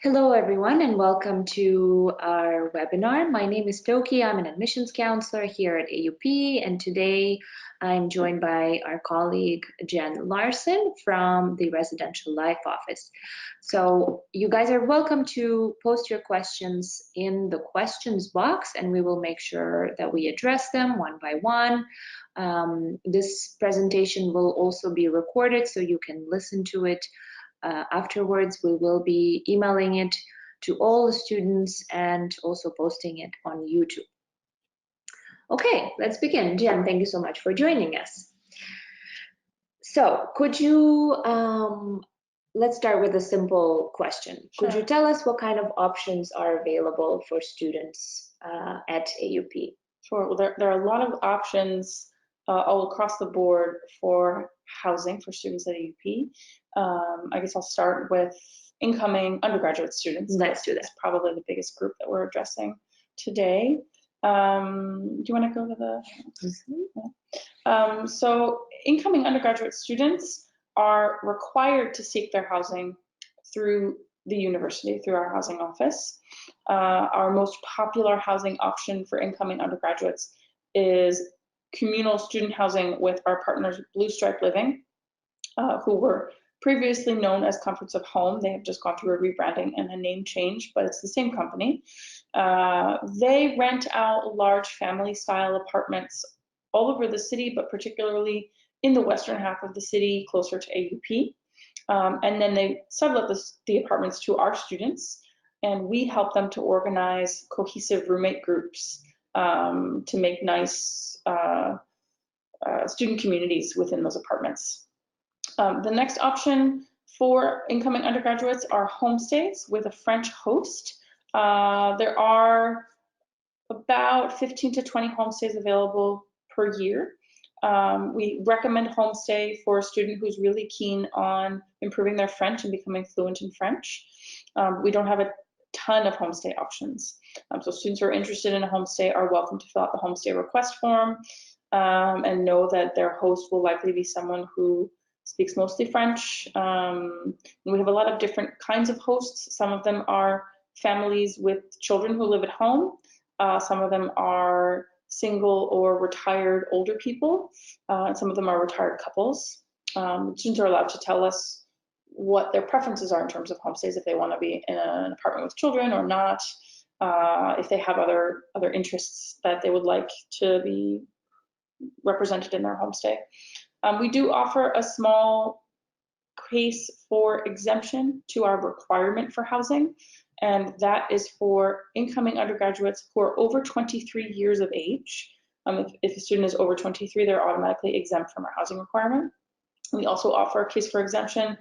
Hello, everyone, and welcome to our webinar. My name is Toki. I'm an admissions counselor here at AUP, and today I'm joined by our colleague Jen Larsen from the Residential Life Office. So you guys are welcome to post your questions in the questions box, and we will make sure that we address them one by one. This presentation will also be recorded, so you can listen to it afterwards. We will be emailing it to all the students and also posting it on YouTube. Okay, let's begin. Jen, thank you so much for joining us. So could you, let's start with a simple question. Sure. Could you tell us what kind of options are available for students at AUP? Sure. Well, there are a lot of options all across the board for housing for students at AUP. I guess I'll start with incoming undergraduate students. Let's do that. It's probably the biggest group that we're addressing today. Do you want to go to the? So incoming undergraduate students are required to seek their housing through the university, through our housing office. Our most popular housing option for incoming undergraduates is communal student housing with our partners Blue Stripe Living, who were previously known as Comforts of Home. They have just gone through a rebranding and a name change, but it's the same company. They rent out large family-style apartments all over the city, but particularly in the western half of the city, closer to AUP. And then they sublet the apartments to our students, and we help them to organize cohesive roommate groups to make nice student communities within those apartments. The next option for incoming undergraduates are homestays with a French host. There are about 15 to 20 homestays available per year. We recommend homestay for a student who's really keen on improving their French and becoming fluent in French. We don't have a ton of homestay options. So students who are interested in a homestay are welcome to fill out the homestay request form and know that their host will likely be someone who speaks mostly French. We have a lot of different kinds of hosts. Some of them are families with children who live at home. Some of them are single or retired older people, and some of them are retired couples. Students are allowed to tell us what their preferences are in terms of homestays, if they want to be in an apartment with children or not, if they have other interests that they would like to be represented in their homestay. We do offer a small case for exemption to our requirement for housing, and that is for incoming undergraduates who are over 23 years of age. If a student is over 23, they're automatically exempt from our housing requirement. We also offer a case for exemption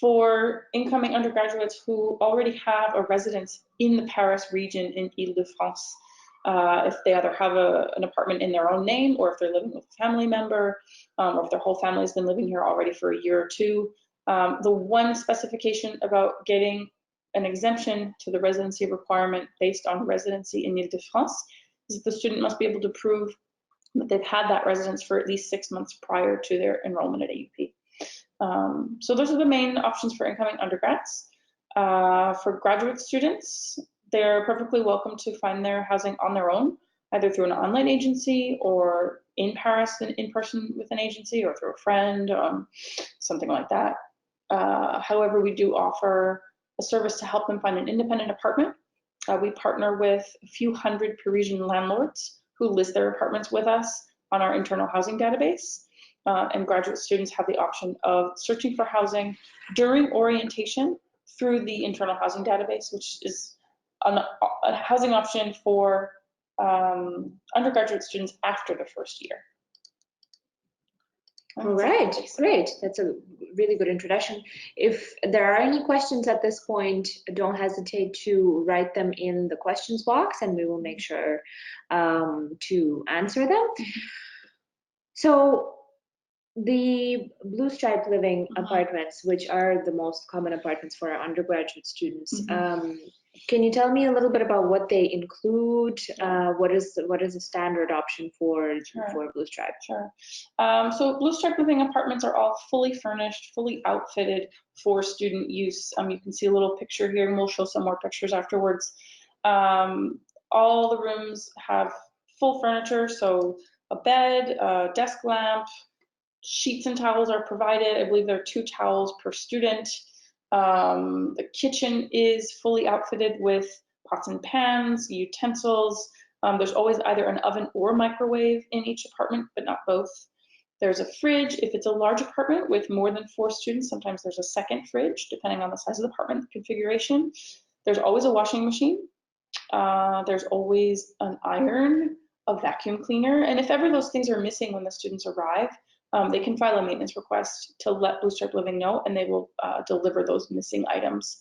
for incoming undergraduates who already have a residence in the Paris region in Ile-de-France. If they either have an apartment in their own name, or if they're living with a family member, or if their whole family has been living here already for a year or two. The one specification about getting an exemption to the residency requirement based on residency in Ile-de-France is that the student must be able to prove that they've had that residence for at least 6 months prior to their enrollment at AUP. So those are the main options for incoming undergrads. For graduate students, they're perfectly welcome to find their housing on their own, either through an online agency or in Paris in person with an agency, or through a friend, something like that. However, we do offer a service to help them find an independent apartment. We partner with a few hundred Parisian landlords who list their apartments with us on our internal housing database. And graduate students have the option of searching for housing during orientation through the internal housing database, which is a housing option for undergraduate students after the first year. All right, great. That's a really good introduction. If there are any questions at this point, don't hesitate to write them in the questions box, and we will make sure to answer them. So The Blue Stripe Living Mhm. apartments, which are the most common apartments for our undergraduate students, Mhm. can you tell me a little bit about what they include? Yeah. What is the standard option for Sure. Blue Stripe? Sure. So Blue Stripe Living apartments are all fully furnished, fully outfitted for student use. You can see a little picture here, and we'll show some more pictures afterwards. All the rooms have full furniture, so a bed, a desk lamp, sheets and towels are provided. I believe there are 2 towels per student. The kitchen is fully outfitted with pots and pans, utensils. There's always either an oven or microwave in each apartment, but not both. There's a fridge. If it's a large apartment with more than 4 students, sometimes there's a second fridge, depending on the size of the apartment configuration. There's always a washing machine. There's always an iron, a vacuum cleaner, and if ever those things are missing when the students arrive, they can file a maintenance request to let Blue Stripe Living know, and they will deliver those missing items.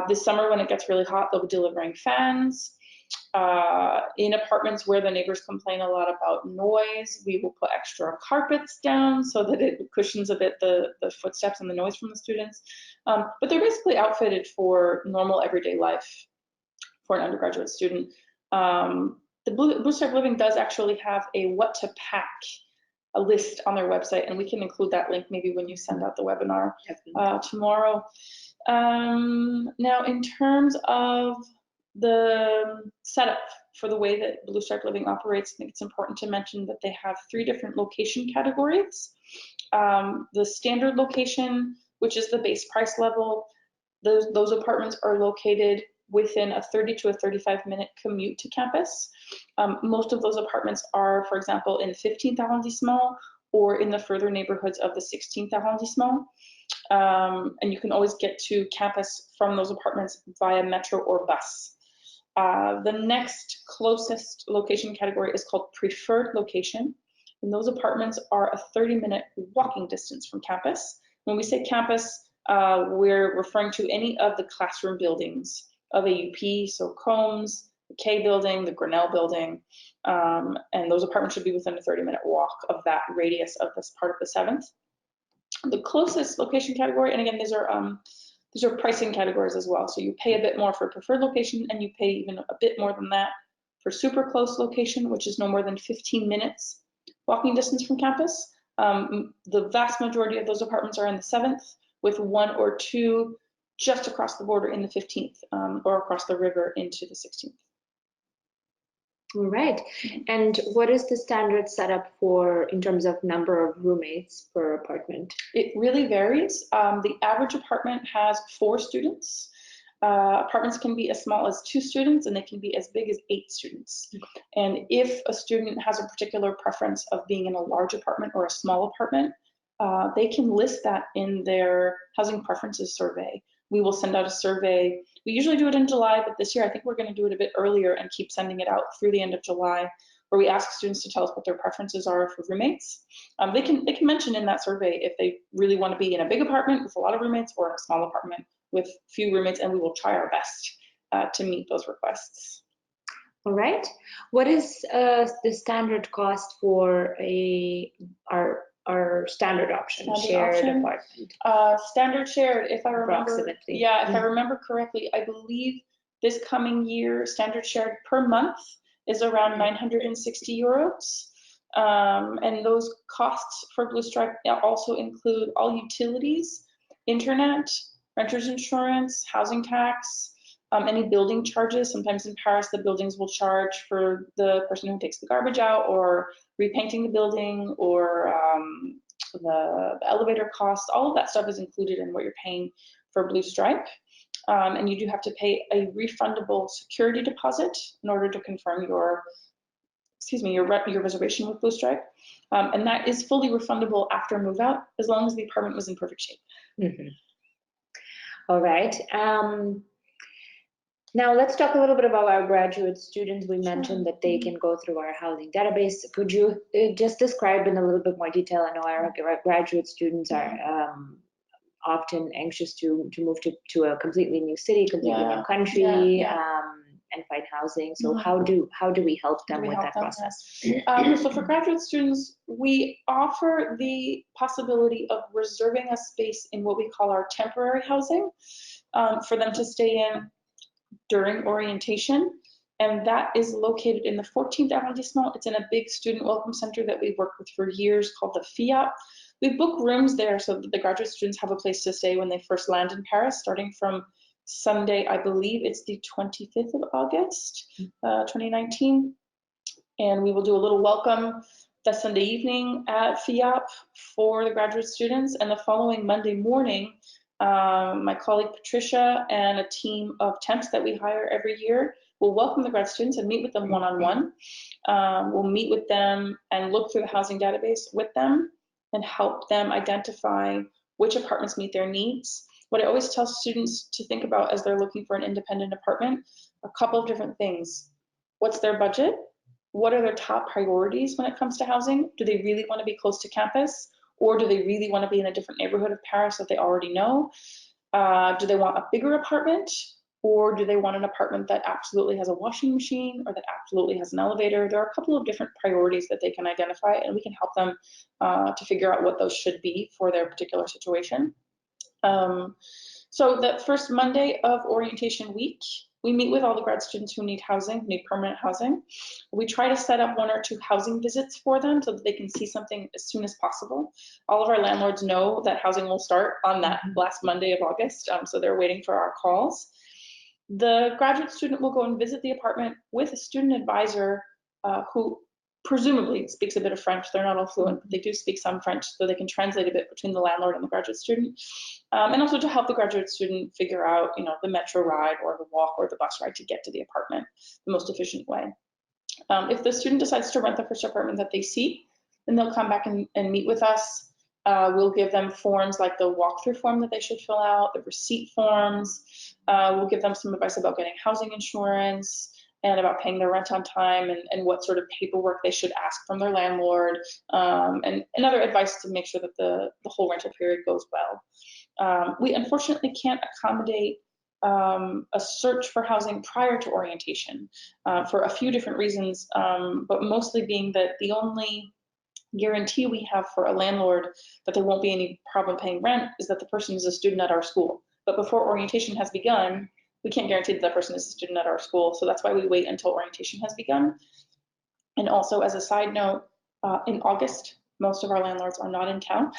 This summer, when it gets really hot, they'll be delivering fans. In apartments where the neighbors complain a lot about noise, we will put extra carpets down so that it cushions a bit the footsteps and the noise from the students. But they're basically outfitted for normal everyday life for an undergraduate student. The Blue Stripe Living does actually have a what to pack a list on their website, and we can include that link maybe when you send out the webinar tomorrow. Now, in terms of the setup for the way that Blue Stripe Living operates, I think it's important to mention that they have 3 different location categories. The standard location, which is the base price level, those apartments are located within a 30 to a 35-minute commute to campus. Most of those apartments are, for example, in 15th arrondissement or in the further neighborhoods of the 16th arrondissement. And you can always get to campus from those apartments via metro or bus. The next closest location category is called preferred location. And those apartments are a 30-minute walking distance from campus. When we say campus, we're referring to any of the classroom buildings of AUP, so Combs, the K building, the Grinnell building, and those apartments should be within a 30-minute walk of that radius of this part of the 7th. The closest location category, and again, these are pricing categories as well. So you pay a bit more for preferred location, and you pay even a bit more than that for super close location, which is no more than 15 minutes walking distance from campus. The vast majority of those apartments are in the 7th, with 1 or 2 just across the border in the 15th, or across the river into the 16th. All right. And what is the standard setup for in terms of number of roommates per apartment? It really varies. The average apartment has 4 students. Apartments can be as small as 2 students, and they can be as big as 8 students. And if a student has a particular preference of being in a large apartment or a small apartment, they can list that in their housing preferences survey. We will send out a survey. We usually do it in July, but this year I think we're going to do it a bit earlier and keep sending it out through the end of July, where we ask students to tell us what their preferences are for roommates. They can mention in that survey if they really want to be in a big apartment with a lot of roommates or in a small apartment with few roommates, and we will try our best to meet those requests. All right. What is the standard cost for our standard option, shared apartment? Standard shared, if I remember. Approximately. Yeah, if I remember correctly, I believe this coming year, standard shared per month is around 960 euros. And those costs for Blue Stripe also include all utilities, internet, renter's insurance, housing tax, any building charges. Sometimes in Paris, the buildings will charge for the person who takes the garbage out, or repainting the building, or the elevator costs. All of that stuff is included in what you're paying for Blue Stripe. And you do have to pay a refundable security deposit in order to confirm your reservation with Blue Stripe. And that is fully refundable after move out, as long as the apartment was in perfect shape. Mm-hmm. All right. Now let's talk a little bit about our graduate students. We mentioned that they can go through our housing database. Could you just describe in a little bit more detail? I know our graduate students are often anxious to move to a completely new city, completely new country. and find housing. So how do we help them with that process? So for graduate students, we offer the possibility of reserving a space in what we call our temporary housing for them to stay in during orientation. And that is located in the 14th arrondissement. It's in a big student welcome center that we've worked with for years called the AUP. We book rooms there so that the graduate students have a place to stay when they first land in Paris, starting from Sunday, I believe it's the 25th of August, 2019. And we will do a little welcome that Sunday evening at FIAP for the graduate students. And the following Monday morning, my colleague Patricia and a team of temps that we hire every year will welcome the grad students and meet with them one-on-one. We'll meet with them and look through the housing database with them and help them identify which apartments meet their needs. What I always tell students to think about as they're looking for an independent apartment, a couple of different things. What's their budget? What are their top priorities when it comes to housing? Do they really want to be close to campus? Or do they really want to be in a different neighborhood of Paris that they already know? Do they want a bigger apartment? Or do they want an apartment that absolutely has a washing machine or that absolutely has an elevator? There are a couple of different priorities that they can identify, and we can help them to figure out what those should be for their particular situation. So that first Monday of orientation week, we meet with all the grad students who need housing, need permanent housing. We try to set up 1 or 2 housing visits for them so that they can see something as soon as possible. All of our landlords know that housing will start on that last Monday of August, so they're waiting for our calls. The graduate student will go and visit the apartment with a student advisor who presumably speaks a bit of French. They're not all fluent, but they do speak some French, so they can translate a bit between the landlord and the graduate student. And also to help the graduate student figure out, the metro ride or the walk or the bus ride to get to the apartment the most efficient way. If the student decides to rent the first apartment that they see, then they'll come back and meet with us. We'll give them forms like the walkthrough form that they should fill out, the receipt forms. We'll give them some advice about getting housing insurance and about paying their rent on time and what sort of paperwork they should ask from their landlord, and other advice to make sure that the whole rental period goes well. We unfortunately can't accommodate a search for housing prior to orientation for a few different reasons, but mostly being that the only guarantee we have for a landlord that there won't be any problem paying rent is that the person is a student at our school. But before orientation has begun, we can't guarantee that person is a student at our school. So that's why we wait until orientation has begun. And also, as a side note, in August, most of our landlords are not in town.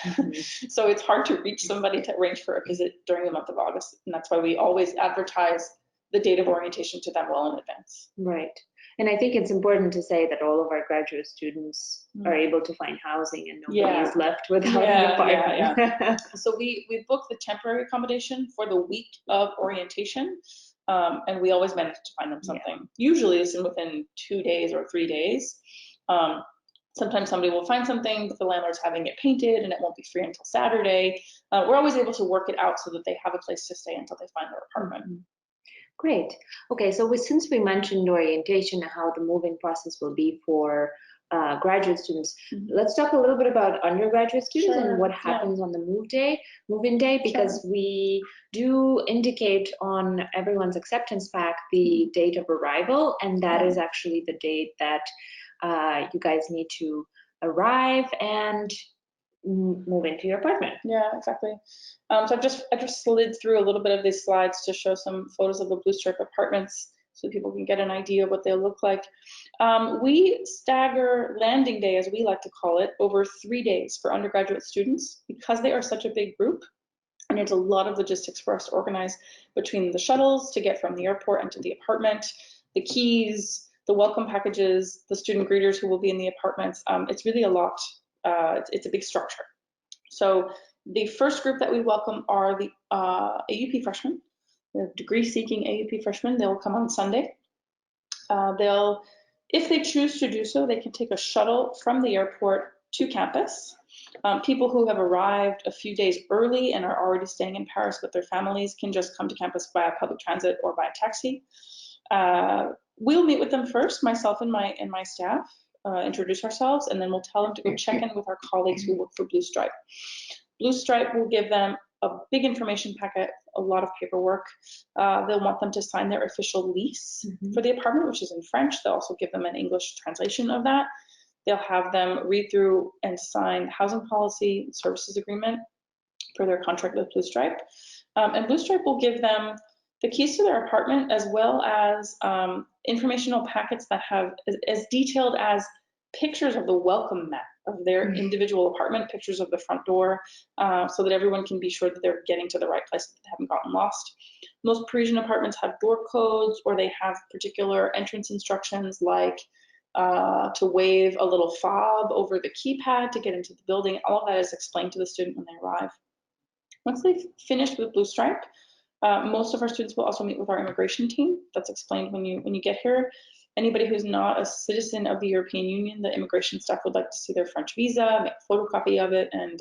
So it's hard to reach somebody to arrange for a visit during the month of August. And that's why we always advertise the date of orientation to them well in advance. Right. And I think it's important to say that all of our graduate students are able to find housing and nobody is left without an apartment. So we book the temporary accommodation for the week of orientation, and we always manage to find them something. Usually it's within 2 days or 3 days. Sometimes somebody will find something, but the landlord's having it painted and it won't be free until Saturday. We're always able to work it out so that they have a place to stay until they find their apartment. Great. Okay, so since we mentioned orientation and how the moving process will be for graduate students, let's talk a little bit about undergraduate students and what happens on the move-in day, because we do indicate on everyone's acceptance pack the date of arrival, and that is actually the date that you guys need to arrive and move into your apartment. Yeah, exactly. So I just slid through a little bit of these slides to show some photos of the Blue Stripe apartments so people can get an idea of what they look like. We stagger landing day, as we like to call it, over 3 days for undergraduate students because they are such a big group. And there's a lot of logistics for us to organize between the shuttles to get from the airport into the apartment, the keys, the welcome packages, the student greeters who will be in the apartments. It's really a lot. It's a big structure. So the first group that we welcome are the AUP freshmen, the degree-seeking AUP freshmen. They'll come on Sunday. If they choose to do so, they can take a shuttle from the airport to campus. People who have arrived a few days early and are already staying in Paris with their families can just come to campus via public transit or by taxi. We'll meet with them first, myself and my staff. Introduce ourselves, and then we'll tell them to go check in with our colleagues who work for Blue Stripe. Blue Stripe will give them a big information packet, a lot of paperwork. They'll want them to sign their official lease for the apartment, which is in French. They'll also give them an English translation of that. They'll have them read through and sign the housing policy and services agreement for their contract with Blue Stripe. And Blue Stripe will give them the keys to their apartment, as well as informational packets that have as detailed as pictures of the welcome mat of their individual apartment, pictures of the front door, so that everyone can be sure that they're getting to the right place, that they haven't gotten lost. Most Parisian apartments have door codes, or they have particular entrance instructions, like to wave a little fob over the keypad to get into the building. All of that is explained to the student when they arrive. Once they've finished with Blue Stripe, most of our students will also meet with our immigration team. That's explained when you get here. Anybody who's not a citizen of the European Union, the immigration staff would like to see their French visa, make a photocopy of it, and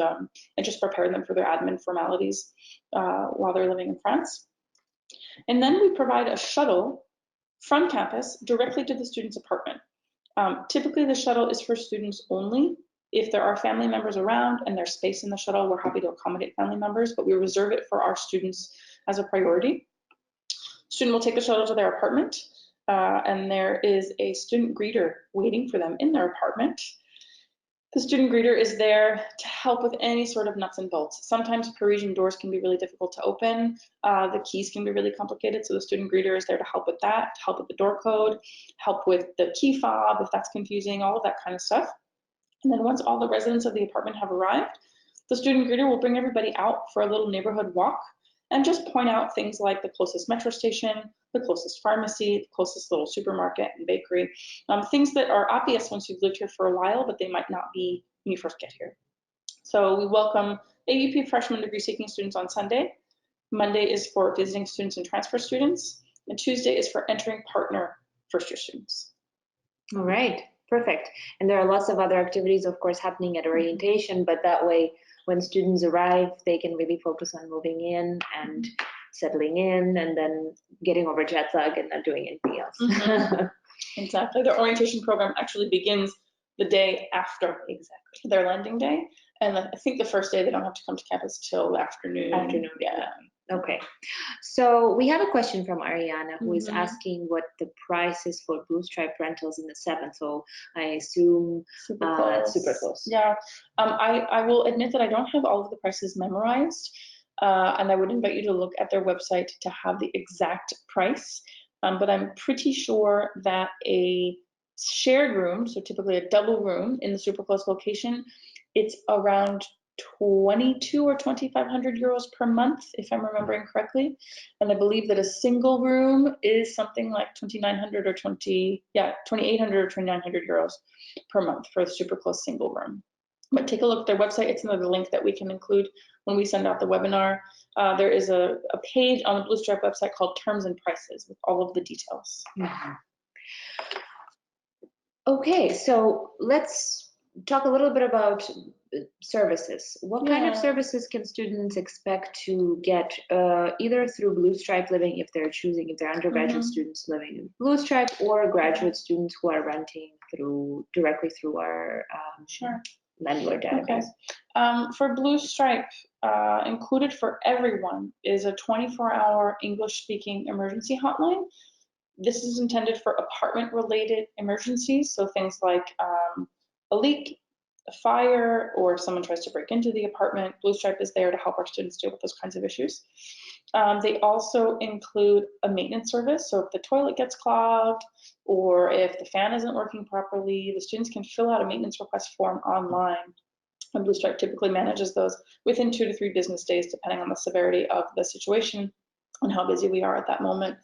just prepare them for their admin formalities while they're living in France. And then we provide a shuttle from campus directly to the student's apartment. Typically, the shuttle is for students only. If there are family members around and there's space in the shuttle, we're happy to accommodate family members, but we reserve it for our students as a priority. Student will take the shuttle to their apartment, and there is a student greeter waiting for them in their apartment. The student greeter is there to help with any sort of nuts and bolts. Sometimes Parisian doors can be really difficult to open. The keys can be really complicated, so the student greeter is there to help with that, to help with the door code, help with the key fob if that's confusing, all of that kind of stuff. And then once all the residents of the apartment have arrived, the student greeter will bring everybody out for a little neighborhood walk and just point out things like the closest metro station, the closest pharmacy, the closest little supermarket and bakery, things that are obvious once you've lived here for a while, but they might not be when you first get here. So we welcome AUP freshman degree seeking students on Sunday. Monday is for visiting students and transfer students, and Tuesday is for entering partner first year students. All right, perfect. And there are lots of other activities, of course, happening at orientation, but that way, when students arrive, they can really focus on moving in and settling in, and then getting over jet lag and not doing anything else. Exactly. The orientation program actually begins the day after their landing day. And I think the first day they don't have to come to campus till the afternoon. Yeah. Okay. So we have a question from Ariana, who is asking what the price is for Blue Stripe rentals in the 7th. So I assume super close. Yeah. I will admit that I don't have all of the prices memorized, and I would invite you to look at their website to have the exact price. But I'm pretty sure that a shared room, so typically a double room in the super close location, it's around 22 or 2,500 euros per month, if I'm remembering correctly. And I believe that a single room is something like 2,800 or 2,900 euros per month for a super close single room. But take a look at their website. It's another link that we can include when we send out the webinar. There is a page on the Blue Stripe website called Terms and Prices with all of the details. Okay, so let's talk a little bit about services. What kind of services can students expect to get either through Blue Stripe living, if they're undergraduate students living in Blue Stripe, or graduate students who are renting directly through our landlord database? For Blue Stripe, included for everyone is a 24-hour English-speaking emergency hotline. This is intended for apartment-related emergencies, so things like a leak, a fire, or if someone tries to break into the apartment. Blue Stripe is there to help our students deal with those kinds of issues. They also include a maintenance service, so if the toilet gets clogged or if the fan isn't working properly, the students can fill out a maintenance request form online. And Blue Stripe typically manages those within 2 to 3 business days, depending on the severity of the situation and how busy we are at that moment.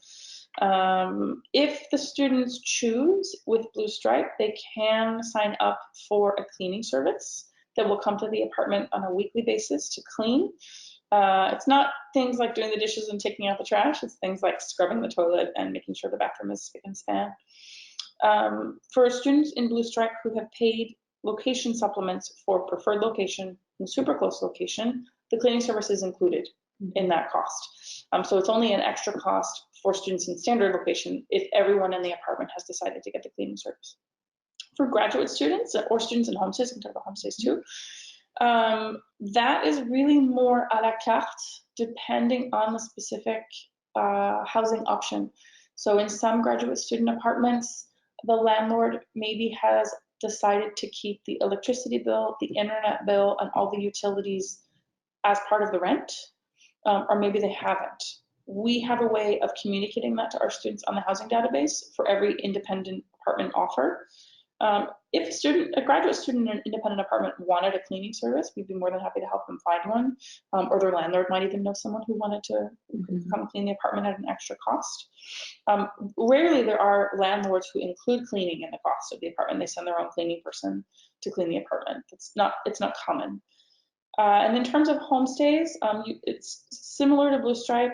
If the students choose with Blue Stripe, they can sign up for a cleaning service that will come to the apartment on a weekly basis to clean. It's not things like doing the dishes and taking out the trash. It's things like scrubbing the toilet and making sure the bathroom is spick and span. For students in Blue Stripe who have paid location supplements for preferred location and super close location, the cleaning service is included in that cost. So it's only an extra cost for students in standard location if everyone in the apartment has decided to get the cleaning service. For graduate students or students in homestays, we can talk about homestays too, That is really more à la carte, depending on the specific housing option. So in some graduate student apartments, the landlord maybe has decided to keep the electricity bill, the internet bill, and all the utilities as part of the rent, or maybe they haven't. We have a way of communicating that to our students on the housing database for every independent apartment offer. If a graduate student in an independent apartment wanted a cleaning service, we'd be more than happy to help them find one, or their landlord might even know someone who wanted to come clean the apartment at an extra cost. Rarely there are landlords who include cleaning in the cost of the apartment. They send their own cleaning person to clean the apartment. It's not common. And in terms of homestays, it's similar to Blue Stripe.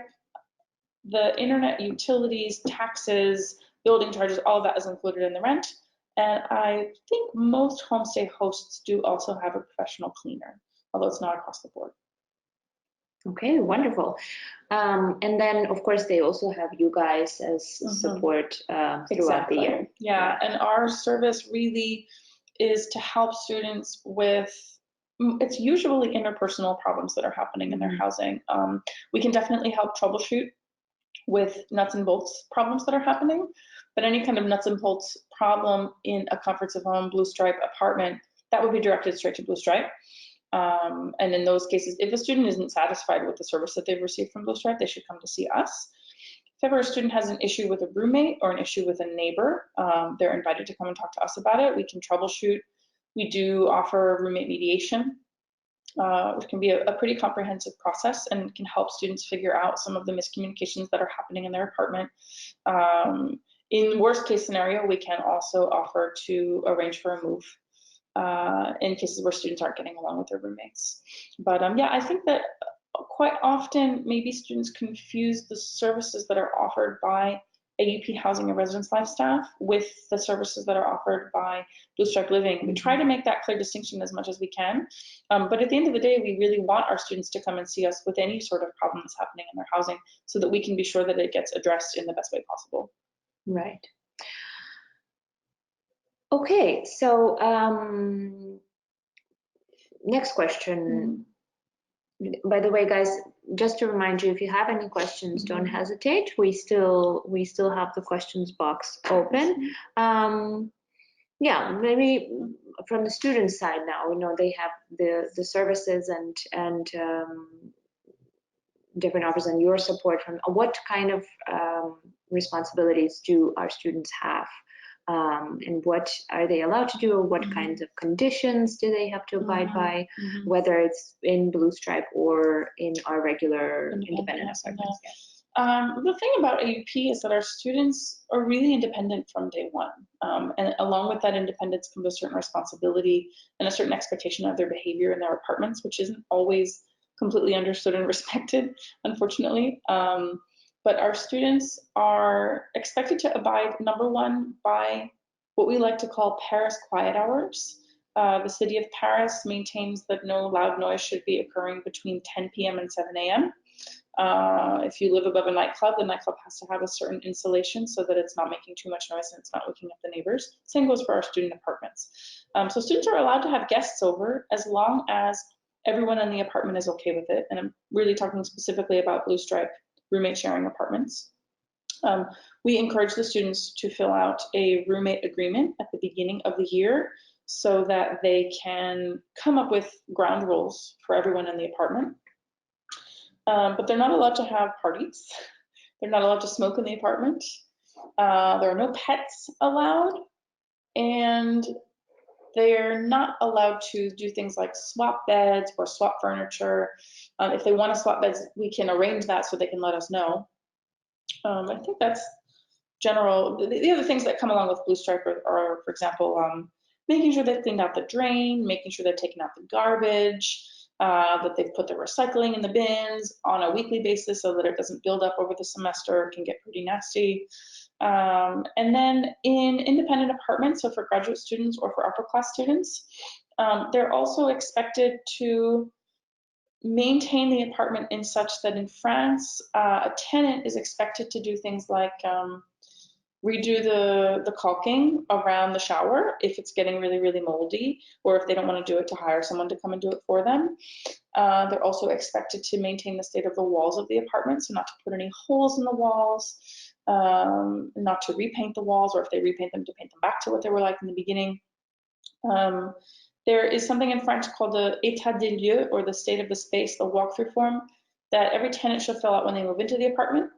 The internet, utilities, taxes, building charges, all of that is included in the rent. And I think most homestay hosts do also have a professional cleaner, although it's not across the board. Okay, wonderful. And then, of course, they also have you guys as support throughout the year. Yeah, and our service really is to help students with, it's usually interpersonal problems that are happening in their housing. We can definitely help troubleshoot with nuts and bolts problems that are happening, but any kind of nuts and bolts problem in a comforts of home Blue Stripe apartment, that would be directed straight to Blue Stripe. And in those cases, if a student isn't satisfied with the service that they've received from Blue Stripe, they should come to see us. If ever a student has an issue with a roommate or an issue with a neighbor, they're invited to come and talk to us about it. We can troubleshoot. We do offer roommate mediation, which can be a pretty comprehensive process and can help students figure out some of the miscommunications that are happening in their apartment. In worst case scenario, we can also offer to arrange for a move in cases where students aren't getting along with their roommates. But yeah, I think that quite often maybe students confuse the services that are offered by AUP Housing and Residence Life staff with the services that are offered by Blue Stripe Living. We try to make that clear distinction as much as we can, but at the end of the day, we really want our students to come and see us with any sort of problem that's happening in their housing so that we can be sure that it gets addressed in the best way possible. Right. Okay, so next question. By the way, guys, just to remind you, if you have any questions, don't hesitate. We still have the questions box open. Yeah, maybe from the student side now, we know they have the services and different offers and your support from what kind of responsibilities do our students have? And what are they allowed to do, or what kinds of conditions do they have to abide by, whether it's in Blue Stripe or in our regular independent apartments. The thing about AUP is that our students are really independent from day one. And along with that independence comes a certain responsibility and a certain expectation of their behavior in their apartments, which isn't always completely understood and respected, unfortunately. But our students are expected to abide, number one, by what we like to call Paris quiet hours. The city of Paris maintains that no loud noise should be occurring between 10 p.m. and 7 a.m. If you live above a nightclub, the nightclub has to have a certain insulation so that it's not making too much noise and it's not waking up the neighbors. Same goes for our student apartments. So students are allowed to have guests over as long as everyone in the apartment is okay with it. And I'm really talking specifically about Blue Stripe roommate sharing apartments. We encourage the students to fill out a roommate agreement at the beginning of the year so that they can come up with ground rules for everyone in the apartment. But they're not allowed to have parties. They're not allowed to smoke in the apartment. There are no pets allowed, and they're not allowed to do things like swap beds or swap furniture. If they want to swap beds, we can arrange that so they can let us know. I think that's general. The other things that come along with Blue Stripe are for example, making sure they've cleaned out the drain, making sure they've taken out the garbage, that they've put the recycling in the bins on a weekly basis so that it doesn't build up over the semester. It can get pretty nasty. And then in independent apartments, so for graduate students or for upper class students, they're also expected to maintain the apartment in such that in France, a tenant is expected to do things like redo the caulking around the shower if it's getting really, really moldy, or if they don't want to do it, to hire someone to come and do it for them. They're also expected to maintain the state of the walls of the apartment, so not to put any holes in the walls, not to repaint the walls, or if they repaint them, to paint them back to what they were like in the beginning. There is something in French called the état des lieux, or the state of the space, the walkthrough form, that every tenant should fill out when they move into the apartment,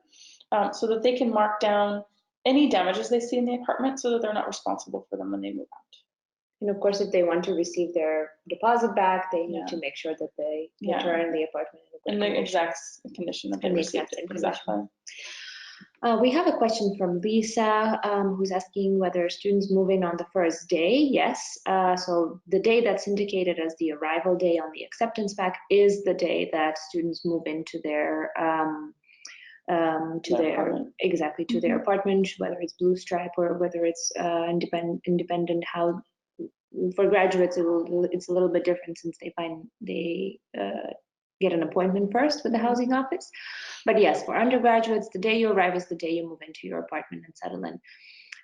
so that they can mark down any damages they see in the apartment, so that they're not responsible for them when they move out. And of course, if they want to receive their deposit back, they need to make sure that they return the apartment in the exact condition that they received it. Exactly. We have a question from Lisa, who's asking whether students move in on the first day. Yes, so the day that's indicated as the arrival day on the acceptance pack is the day that students move into their their apartment, whether it's Blue Stripe or whether it's independent. How for graduates it's a little bit different, since they get an appointment first with the housing office. But yes, for undergraduates, the day you arrive is the day you move into your apartment and settle in.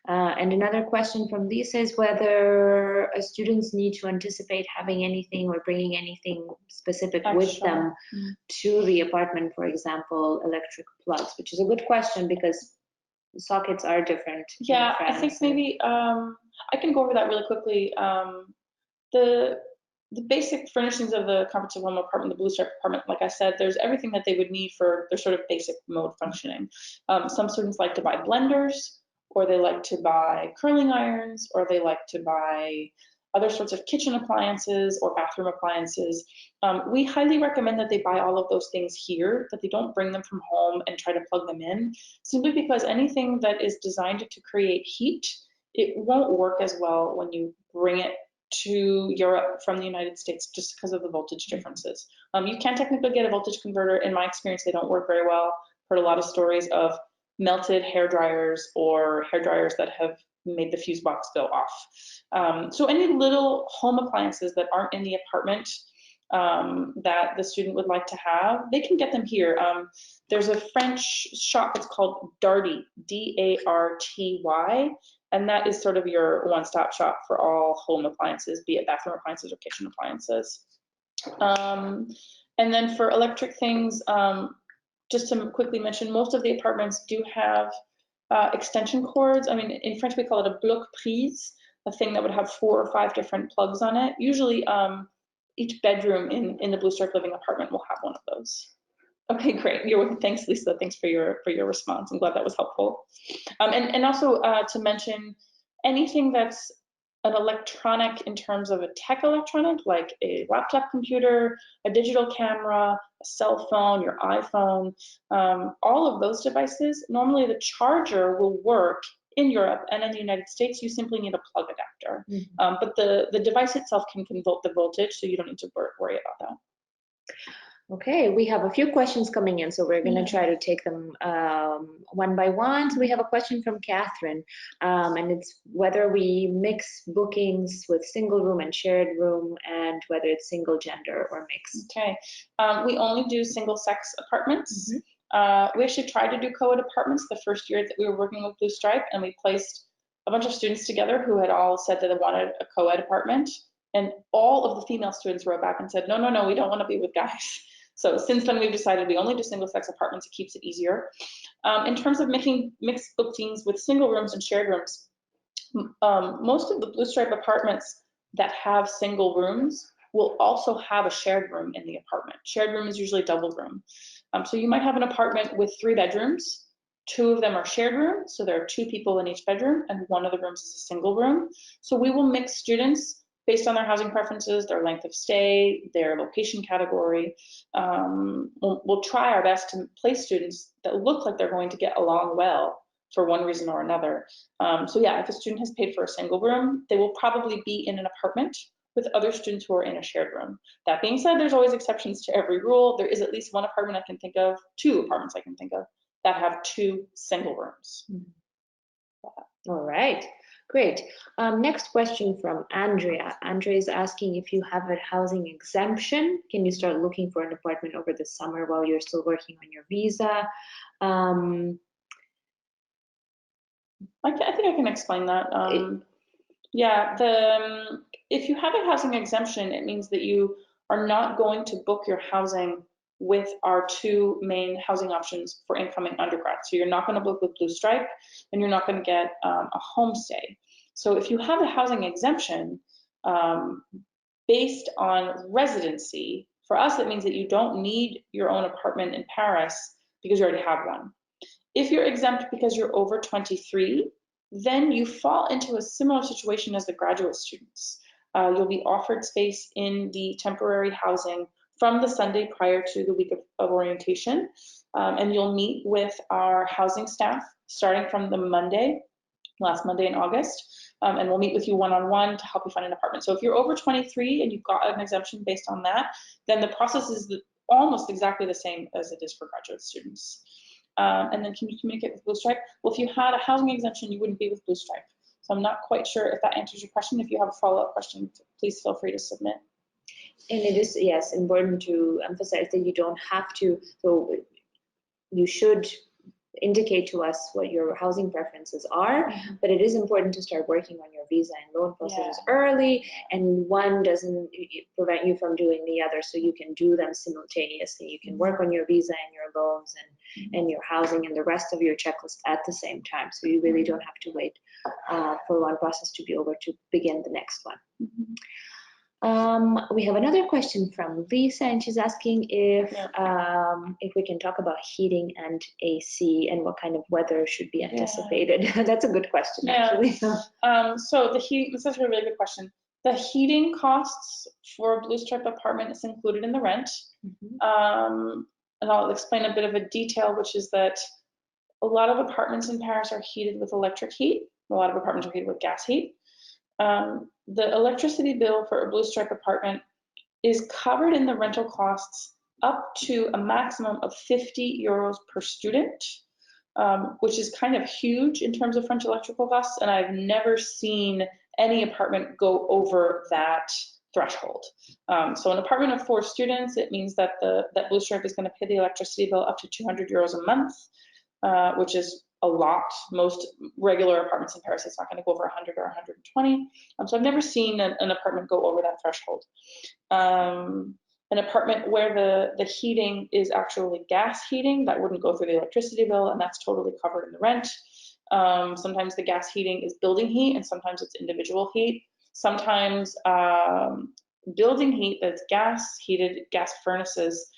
And another question from Lisa is whether students need to anticipate having anything or bringing anything specific with them to the apartment, for example, electric plugs, which is a good question because sockets are different. Yeah, I think maybe I can go over that really quickly. The basic furnishings of the comprehensive home apartment, the Blue Stripe apartment, like I said, there's everything that they would need for their sort of basic mode functioning. Some students like to buy blenders, or they like to buy curling irons, or they like to buy other sorts of kitchen appliances or bathroom appliances. We highly recommend that they buy all of those things here, that they don't bring them from home and try to plug them in, simply because anything that is designed to create heat, it won't work as well when you bring it to Europe from the United States, just because of the voltage differences. You can technically get a voltage converter. In my experience, they don't work very well. Heard a lot of stories of melted hair dryers, or hair dryers that have made the fuse box go off. So any little home appliances that aren't in the apartment that the student would like to have, they can get them here. There's a French shop, it's called Darty, D-A-R-T-Y, and that is sort of your one-stop shop for all home appliances, be it bathroom appliances or kitchen appliances. And then for electric things, just to quickly mention, most of the apartments do have extension cords. I mean, in French we call it a bloc prise, a thing that would have 4 or 5 different plugs on it. Usually each bedroom in the Blue Stripe living apartment will have one of those. Okay, great. Thanks, Lisa. Thanks for your response. I'm glad that was helpful. And also to mention, anything that's an electronic in terms of a tech electronic, like a laptop computer, a digital camera, a cell phone, your iPhone, all of those devices, normally the charger will work in Europe, and in the United States, you simply need a plug adapter. But the device itself can convert the voltage, so you don't need to worry about that. Okay, we have a few questions coming in, so we're going to try to take them one by one. So we have a question from Catherine, and it's whether we mix bookings with single room and shared room, and whether it's single gender or mixed. Okay, we only do single sex apartments. We actually tried to do co-ed apartments the first year that we were working with Blue Stripe, and we placed a bunch of students together who had all said that they wanted a co-ed apartment, and all of the female students wrote back and said, no, we don't want to be with guys. So since then, we've decided we only do single-sex apartments. It keeps it easier. In terms of making mixed bookings with single rooms and shared rooms, most of the Blue Stripe apartments that have single rooms will also have a shared room in the apartment. Shared room is usually double room. So you might have an apartment with 3 bedrooms. 2 of them are shared rooms, so there are 2 people in each bedroom, and one of the rooms is a single room. So we will mix students based on their housing preferences, their length of stay, their location category. We'll try our best to place students that look like they're going to get along well for one reason or another. So yeah, if a student has paid for a single room, they will probably be in an apartment with other students who are in a shared room. That being said, there's always exceptions to every rule. There is at least one apartment I can think of, 2 apartments I can think of, that have 2 single rooms. All right. Great. Next question from Andrea. Andrea is asking if you have a housing exemption. Can you start looking for an apartment over the summer while you're still working on your visa? I think I can explain that. Yeah, if you have a housing exemption, it means that you are not going to book your housing with our two main housing options for incoming undergrads. So you're not going to book with Blue Stripe, and you're not going to get a homestay. So if you have a housing exemption based on residency, for us, it means that you don't need your own apartment in Paris because you already have one. If you're exempt because you're over 23, then you fall into a similar situation as the graduate students. You'll be offered space in the temporary housing from the Sunday prior to the week of orientation, and you'll meet with our housing staff starting from the last Monday in August, and we'll meet with you one-on-one to help you find an apartment. So if you're over 23 and you've got an exemption based on that, then the process is almost exactly the same as it is for graduate students. And then can you communicate with Blue Stripe? Well, if you had a housing exemption, you wouldn't be with Blue Stripe. So I'm not quite sure if that answers your question. If you have a follow-up question, please feel free to submit. And it is, yes, important to emphasize that you don't have to, so you should indicate to us what your housing preferences are, but it is important to start working on your visa and loan processes early, and one doesn't prevent you from doing the other, so you can do them simultaneously. You can work on your visa and your loans and your housing and the rest of your checklist at the same time, so you really don't have to wait for one process to be over to begin the next one. We have another question from Lisa, and she's asking if we can talk about heating and AC and what kind of weather should be anticipated. That's a good question, actually. So the heat, this is a really good question. The heating costs for a Blue Stripe apartment is included in the rent. And I'll explain a bit of a detail, which is that a lot of apartments in Paris are heated with electric heat. A lot of apartments are heated with gas heat. The electricity bill for a Blue Stripe apartment is covered in the rental costs up to a maximum of 50 euros per student, which is kind of huge in terms of French electrical costs, and I've never seen any apartment go over that threshold. So an apartment of 4 students, it means that that Blue Stripe is going to pay the electricity bill up to 200 euros a month, which is a lot. Most regular apartments in Paris, it's not going to go over 100 or 120. So I've never seen an apartment go over that threshold. An apartment where the heating is actually gas heating, that wouldn't go through the electricity bill, and that's totally covered in the rent. Sometimes the gas heating is building heat, and sometimes it's individual heat. Sometimes building heat that's gas heated, gas furnaces,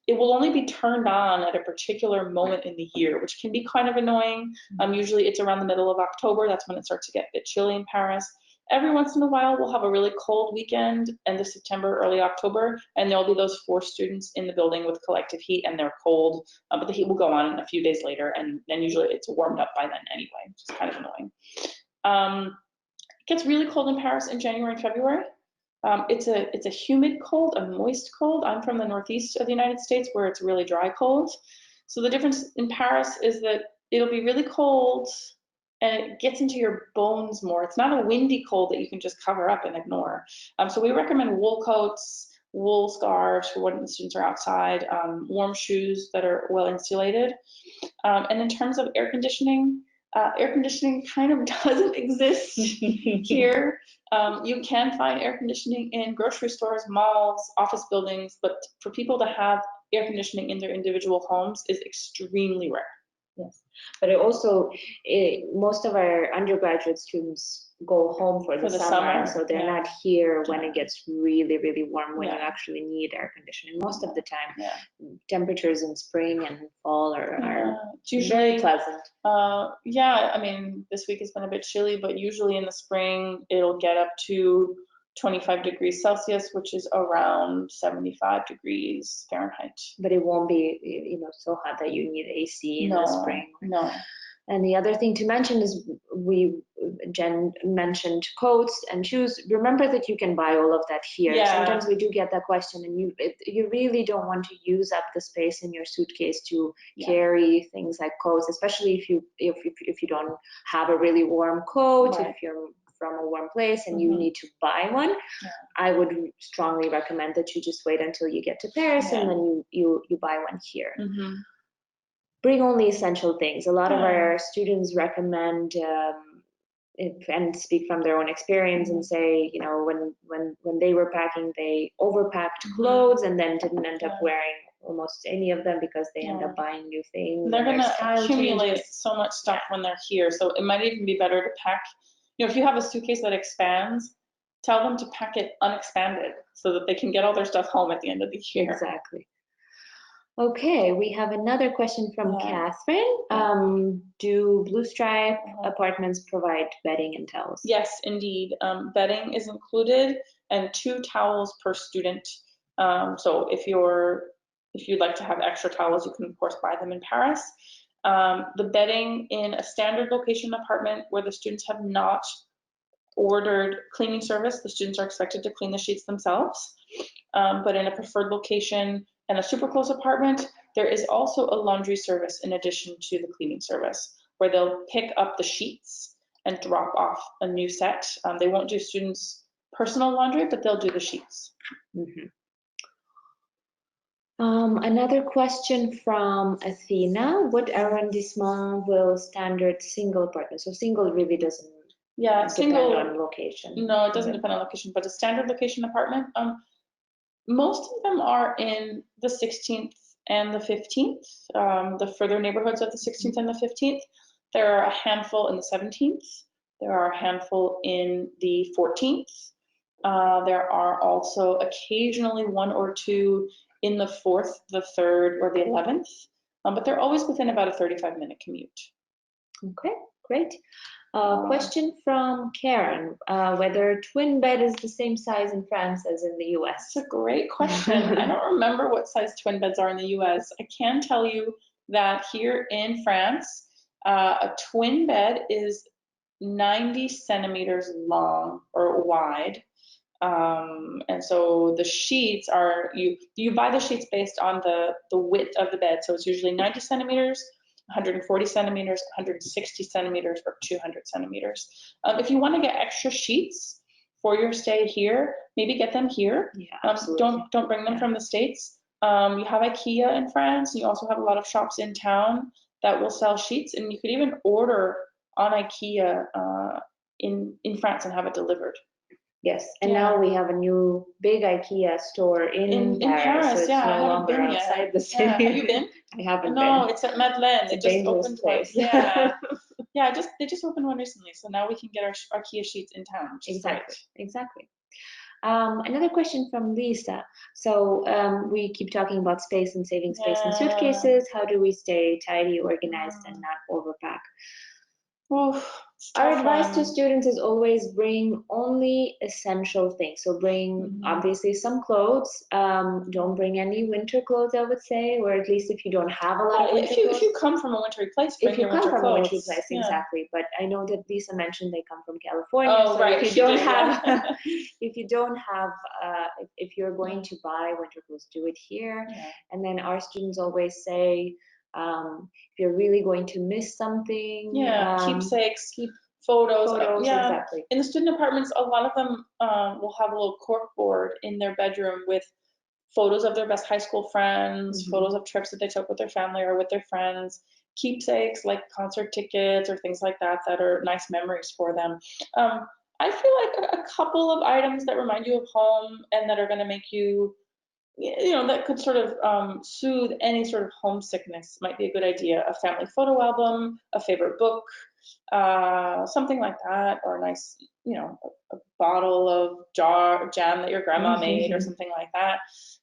it will only be turned on at a particular moment in the year, which can be kind of annoying. Usually it's around the middle of October. That's when it starts to get a bit chilly in Paris. Every once in a while, we'll have a really cold weekend, end of September, early October, and there'll be those 4 students in the building with collective heat, and they're cold, but the heat will go on a few days later, and usually it's warmed up by then anyway, which is kind of annoying. It gets really cold in Paris in January and February. It's a humid cold, a moist cold. I'm from the northeast of the United States where it's really dry cold. So the difference in Paris is that it'll be really cold and it gets into your bones more. It's not a windy cold that you can just cover up and ignore. So we recommend wool coats, wool scarves for when the students are outside, warm shoes that are well insulated. And in terms of air conditioning kind of doesn't exist here. You can find air conditioning in grocery stores, malls, office buildings, but for people to have air conditioning in their individual homes is extremely rare. Yes, but it also, most of our undergraduate students go home for the summer, so they're not here when it gets really, really warm, when you actually need air conditioning. Most of the time, temperatures in spring and fall are very pleasant. I mean, this week has been a bit chilly, but usually in the spring, it'll get up to 25 degrees Celsius, which is around 75 degrees Fahrenheit. But it won't be, so hot that you need AC in the spring. No. And the other thing to mention is Jen mentioned coats and shoes. Remember that you can buy all of that here. Yeah. Sometimes we do get that question, and you really don't want to use up the space in your suitcase to carry things like coats, especially if you don't have a really warm coat, if you're from a warm place and you need to buy one. I would strongly recommend that you just wait until you get to Paris and then you buy one here. bring only essential things. A lot of Yeah. our students recommend and speak from their own experience and say, you know, when they were packing, they overpacked clothes and then didn't end up wearing almost any of them because they end up buying new things. They're and their gonna style accumulate changes. so much stuff when they're here. So it might even be better to pack, you know, if you have a suitcase that expands, tell them to pack it unexpanded so that they can get all their stuff home at the end of the year. Exactly. Okay, we have another question from Catherine. Do Blue Stripe apartments provide bedding and towels? Yes, indeed. Bedding is included and 2 towels per student. So if you'd like to have extra towels, you can of course buy them in Paris. The bedding in a standard location apartment where the students have not ordered cleaning service, the students are expected to clean the sheets themselves. But in a preferred location and a super close apartment, there is also a laundry service in addition to the cleaning service, where they'll pick up the sheets and drop off a new set. They won't do students' personal laundry, but they'll do the sheets. Another question from Athena. What arrondissement will standard single apartment? So single really doesn't depend on location. No, it doesn't depend on location, but a standard location apartment, most of them are in the 16th and the 15th, the further neighborhoods of the 16th and the 15th. There are a handful in the 17th. There are a handful in the 14th. There are also occasionally 1 or 2 in the 4th, the 3rd, or the 11th, but they're always within about a 35-minute commute. Okay, great. Question from Karen, whether twin bed is the same size in France as in the US? That's a great question. I don't remember what size twin beds are in the US. I can tell you that here in France, a twin bed is 90 centimeters long or wide. And so the sheets are, you buy the sheets based on the width of the bed. So it's usually 90 centimeters, 140 centimeters, 160 centimeters, or 200 centimeters. If you want to get extra sheets for your stay here, maybe get them here. Yeah, absolutely. Don't bring them from the States. You have IKEA in France. You also have a lot of shops in town that will sell sheets, and you could even order on IKEA in France and have it delivered. Yes, and now we have a new big IKEA store in Paris, so it's no longer outside the city. Have you been? I haven't been. No, it's at Madeleine. It's a dangerous place. Yeah, they just opened one recently, so now we can get our IKEA sheets in town. Exactly. Another question from Lisa. So we keep talking about space and saving space in suitcases. How do we stay tidy, organized, and not overpack? Our advice to students is always bring only essential things. So bring obviously some clothes. Don't bring any winter clothes, I would say, or at least if you don't have a lot of winter clothes. If you come from a wintry place, bring your winter clothes. If you come from a wintry place, exactly. But I know that Lisa mentioned they come from California. Oh, so right. If you don't have, if you're going to buy winter clothes, do it here. Yeah. And then our students always say, if you're really going to miss something, keepsakes, keep photos. Exactly. In the student apartments, a lot of them will have a little cork board in their bedroom with photos of their best high school friends, photos of trips that they took with their family or with their friends, keepsakes like concert tickets or things like that that are nice memories for them. I feel like a couple of items that remind you of home and that are going to make you, that could sort of soothe any sort of homesickness might be a good idea. A family photo album, a favorite book, something like that, or a nice, a bottle of jam that your grandma made or something like that.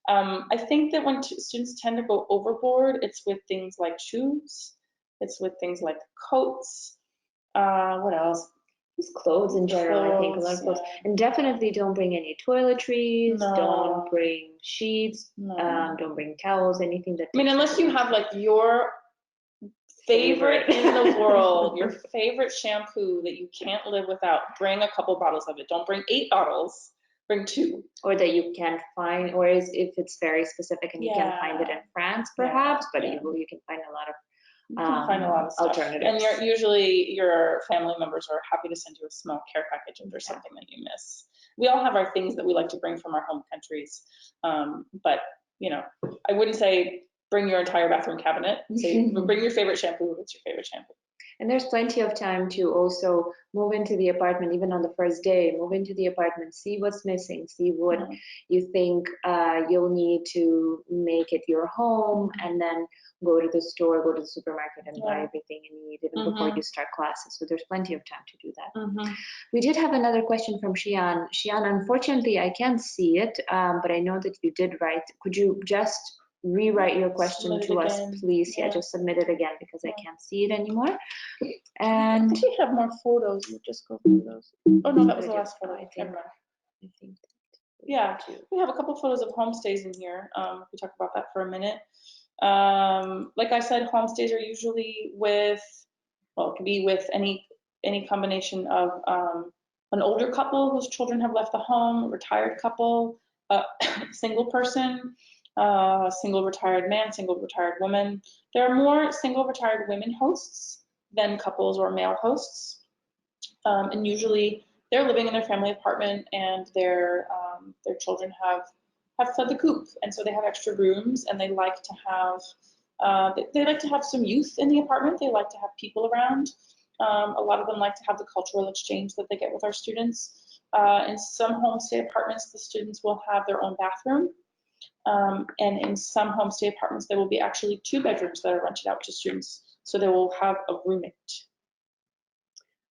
I think that when students tend to go overboard, it's with things like shoes, it's with things like coats, what else? Just clothes in general, I think a lot of clothes. And definitely don't bring any toiletries, don't bring sheets, don't bring towels, anything that. I mean, unless you have like your favorite in the world, your favorite shampoo that you can't live without, bring a couple bottles of it. Don't bring 8 bottles, bring 2. Or that you can't find, or if it's very specific and you can find it in France perhaps, but you can find a lot of stuff. Alternatives. And usually your family members are happy to send you a small care package if there's something that you miss. We all have our things that we like to bring from our home countries, but I wouldn't say bring your entire bathroom cabinet. Say, bring your favorite shampoo. What's your favorite shampoo? And there's plenty of time to also move into the apartment, even on the first day, move into the apartment, see what's missing, see what you think you'll need to make it your home, and then go to the store, go to the supermarket and buy everything you need even before you start classes. So there's plenty of time to do that. We did have another question from Shian. Shian, unfortunately, I can't see it, but I know that you did write. Could you just rewrite your question to us, please? Yeah, just submit it again because I can't see it anymore. And I think we have more photos. We'll just go through those. Oh no, that was the last photo. I think. Yeah, we have a couple photos of homestays in here. We talk about that for a minute. Like I said, homestays are usually with, well, it can be with any combination of an older couple whose children have left the home, a retired couple, a single person, single retired man, single retired woman. There are more single retired women hosts than couples or male hosts, and usually they're living in their family apartment and their children have fled the coop, and so they have extra rooms, and they like to have some youth in the apartment. They like to have people around. A lot of them like to have the cultural exchange that they get with our students. In some homestay apartments, the students will have their own bathroom. And in some homestay apartments, there will be actually 2 bedrooms that are rented out to students, so they will have a roommate.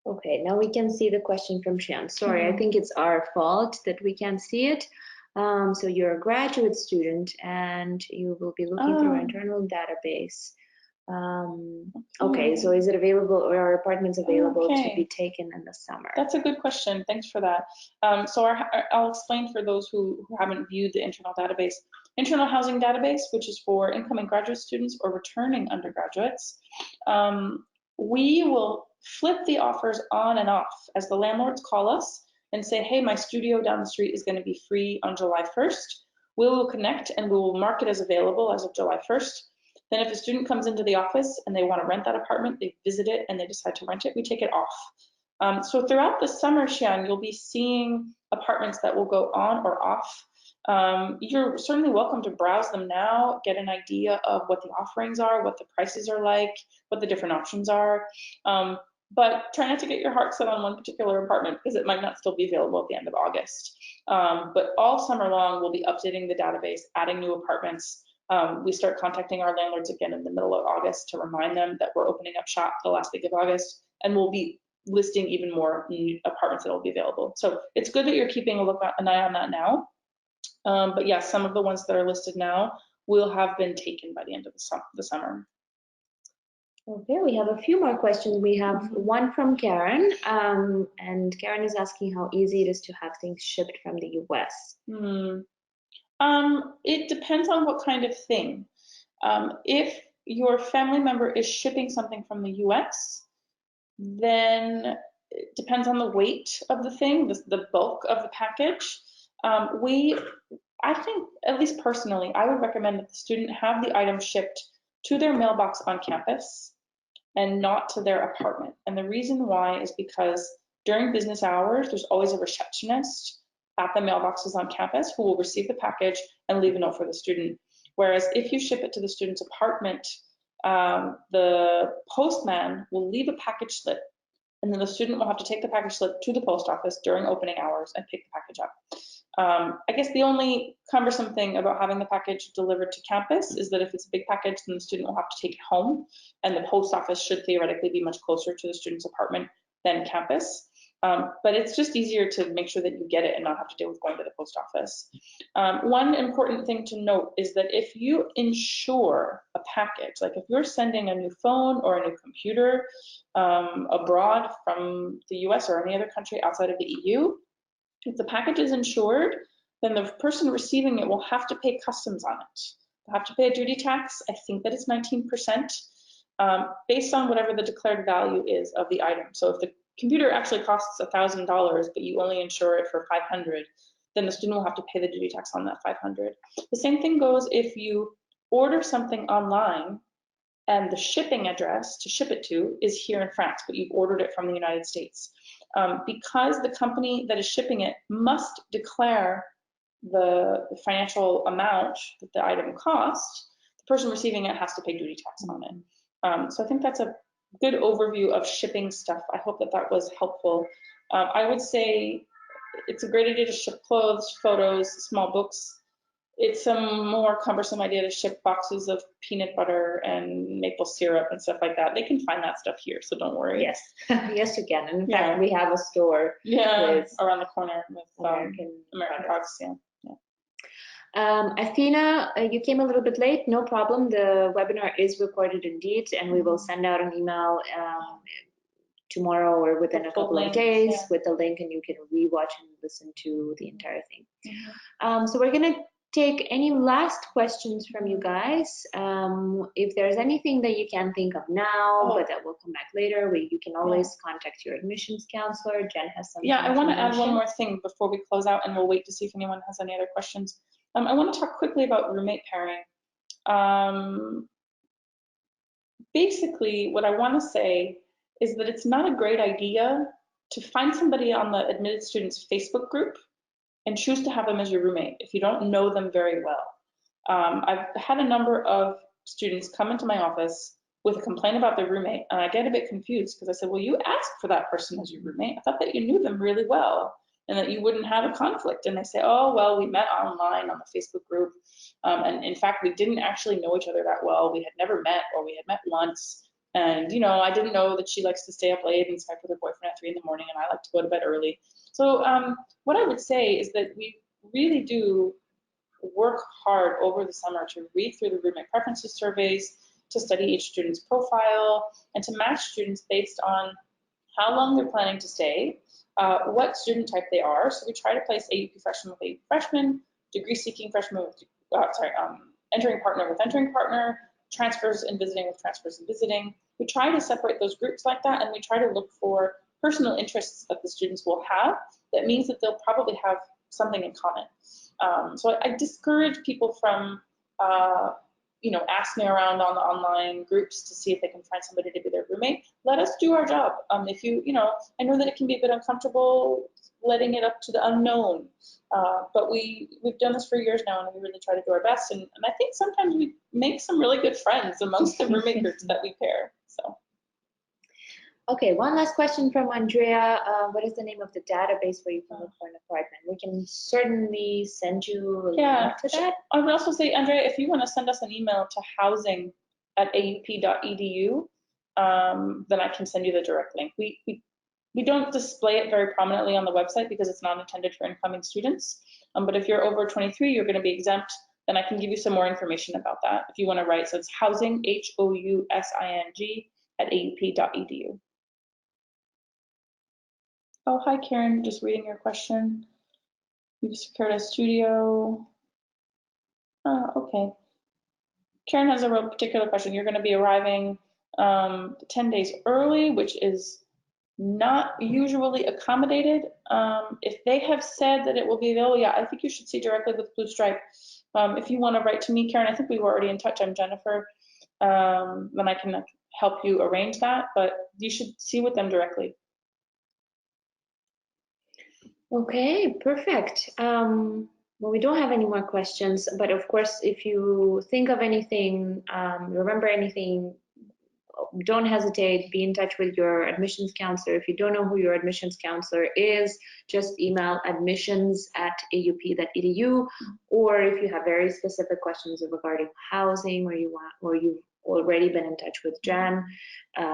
Okay, now we can see the question from Shian. Sorry, I think it's our fault that we can't see it. So you're a graduate student and you will be looking through our internal database. Okay, so is it available, or are apartments available to be taken in the summer? That's a good question. Thanks for that. So I'll explain for those who haven't viewed the internal database. Internal housing database, which is for incoming graduate students or returning undergraduates. We will flip the offers on and off as the landlords call us and say, hey, my studio down the street is going to be free on July 1st. We will connect and we will mark it as available as of July 1st. Then if a student comes into the office and they want to rent that apartment, they visit it and they decide to rent it, we take it off. So throughout the summer, Shian, you'll be seeing apartments that will go on or off. You're certainly welcome to browse them now, get an idea of what the offerings are, what the prices are like, what the different options are. But try not to get your heart set on one particular apartment because it might not still be available at the end of August. But all summer long, we'll be updating the database, adding new apartments. We start contacting our landlords again in the middle of August to remind them that we're opening up shop the last week of August, and we'll be listing even more new apartments that will be available. So it's good that you're keeping an eye on that now. But yeah, some of the ones that are listed now will have been taken by the end of the summer. Okay, we have a few more questions. We have one from Karen, and Karen is asking how easy it is to have things shipped from the US. It depends on what kind of thing. If your family member is shipping something from the US, then it depends on the weight of the thing, the bulk of the package. I think, at least personally, I would recommend that the student have the item shipped to their mailbox on campus and not to their apartment. And the reason why is because during business hours, there's always a receptionist at the mailboxes on campus who will receive the package and leave a note for the student. Whereas if you ship it to the student's apartment, the postman will leave a package slip, and then the student will have to take the package slip to the post office during opening hours and pick the package up. I guess the only cumbersome thing about having the package delivered to campus is that if it's a big package, then the student will have to take it home, and the post office should theoretically be much closer to the student's apartment than campus. But it's just easier to make sure that you get it and not have to deal with going to the post office. One important thing to note is that if you insure a package, like if you're sending a new phone or a new computer abroad from the US or any other country outside of the EU, if the package is insured, then the person receiving it will have to pay customs on it. They'll have to pay a duty tax. I think that it's 19%, based on whatever the declared value is of the item. So if the computer actually costs $1,000, but you only insure it for $500, then the student will have to pay the duty tax on that $500. The same thing goes if you order something online and the shipping address to ship it to is here in France, but you've ordered it from the United States. Because the company that is shipping it must declare the financial amount that the item cost, the person receiving it has to pay duty tax on it. So I think that's a good overview of shipping stuff. I hope that that was helpful. I would say it's a great idea to ship clothes, photos, small books. It's a more cumbersome idea to ship boxes of peanut butter and maple syrup and stuff like that. They can find that stuff here, so don't worry. Yes, yes, you can. And in fact, we have a store around the corner with American products. Athena, you came a little bit late. No problem. The webinar is recorded indeed, and we will send out an email tomorrow or within a couple of days with the link, and you can rewatch and listen to the entire thing. So we're going to take any last questions from you guys. If there's anything that you can think of now, but that will come back later, you can always contact your admissions counselor. Jen has something. I want to add one more thing before we close out, and we'll wait to see if anyone has any other questions. I want to talk quickly about roommate pairing. Basically, what I want to say is that it's not a great idea to find somebody on the admitted students Facebook group and choose to have them as your roommate if you don't know them very well. I've had a number of students come into my office with a complaint about their roommate, and I get a bit confused because I said, well, you asked for that person as your roommate. I thought that you knew them really well and that you wouldn't have a conflict. And they say, oh, well, we met online on the Facebook group. And in fact, we didn't actually know each other that well. We had never met, or we had met once. And, you know, I didn't know that she likes to stay up late and Skype with her boyfriend at 3 in the morning, and I like to go to bed early. So what I would say is that we really do work hard over the summer to read through the roommate preferences surveys, to study each student's profile, and to match students based on how long they're planning to stay, what student type they are. So we try to place AUP freshmen with AUP freshmen, degree-seeking freshmen with, entering partner with entering partner, transfers and visiting with transfers and visiting. We try to separate those groups like that, and we try to look for personal interests that the students will have. That means that they'll probably have something in common. So I discourage people from, asking around on the online groups to see if they can find somebody to be their roommate. Let us do our job. If I know that it can be a bit uncomfortable letting it up to the unknown, but we've done this for years now, and we really try to do our best. And I think sometimes we make some really good friends amongst the roommate groups that we pair. So. Okay, one last question from Andrea. What is the name of the database where you can look for an apartment? We can certainly send you a link to that. I would also say, Andrea, if you want to send us an email to housing@aup.edu, then I can send you the direct link. We don't display it very prominently on the website because it's not intended for incoming students. But if you're over 23, you're going to be exempt, then I can give you some more information about that if you want to write. So it's housing, HOUSING, @aup.edu. Oh, hi, Karen. Just reading your question. You've secured a studio. Okay. Karen has a real particular question. You're going to be arriving 10 days early, which is not usually accommodated. If they have said that it will be available, I think you should see directly with Blue Stripe. If you want to write to me, Karen, I think we were already in touch. I'm Jennifer. Then I can help you arrange that, but you should see with them directly. Okay, perfect. Well, we don't have any more questions, but of course, if you think of anything, remember anything, don't hesitate, be in touch with your admissions counselor. If you don't know who your admissions counselor is, just email admissions@aup.edu, or if you have very specific questions regarding housing, or you've already been in touch with Jan,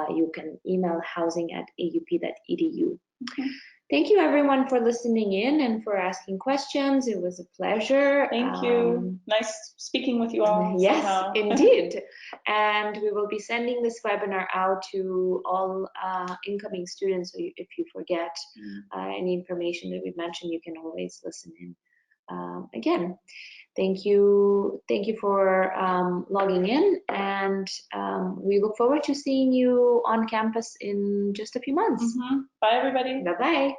you can email housing@aup.edu. Okay. Thank you everyone for listening in and for asking questions. It was a pleasure. Thank you. Nice speaking with you all. Yes, indeed. And we will be sending this webinar out to all incoming students. So if you forget any information that we mentioned, you can always listen in again. Thank you for logging in, and we look forward to seeing you on campus in just a few months. Bye, everybody. Bye-bye.